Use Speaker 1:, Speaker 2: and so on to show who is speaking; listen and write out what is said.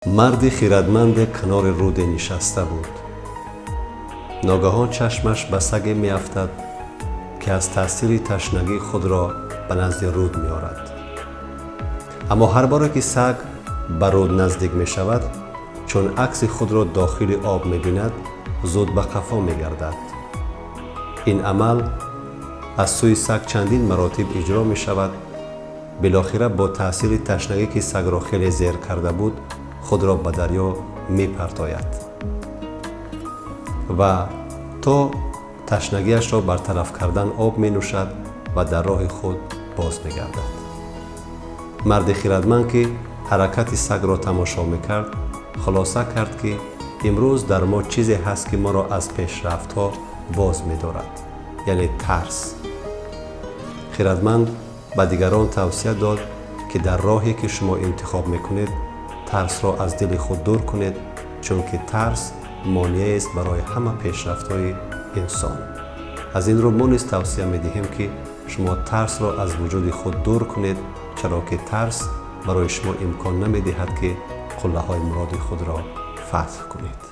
Speaker 1: مردی خیرتمند کنار رود نشسته بود. ناگهان چشمش به سگی می افتد که از تاثیر تشنگی خود را به نزد رود می آرد. اما هر بار که سگ به رود نزدیک می شود، چون عکس خود را داخل آب می بیند، زود به قفا می گردد. این عمل از سوی سگ چندین مراتب اجرا می شود. بالاخره با تاثیر تشنگی که سگ را خیلی زیر کرده بود، خود را به دریا می پرتاید و تا تشنگیش را برطرف کردن آب می نوشد و در راه خود باز می گردد. مرد خیرتمند که حرکت سگ را تماشا می کرد، خلاصه کرد که امروز در ما چیزی هست که ما را از پیشرفت ها باز می دارد، یعنی ترس. خیرتمند به دیگران توصیه داد که در راهی که شما انتخاب می کنید، ترس را از دل خود دور کنید، چون که ترس مانع است برای همه پیشرفت های انسان. از این رو ما نیز توصیه می دهیم که شما ترس را از وجود خود دور کنید، چرا که ترس برای شما امکان نمی دهد که قله های مراد خود را فتح کنید.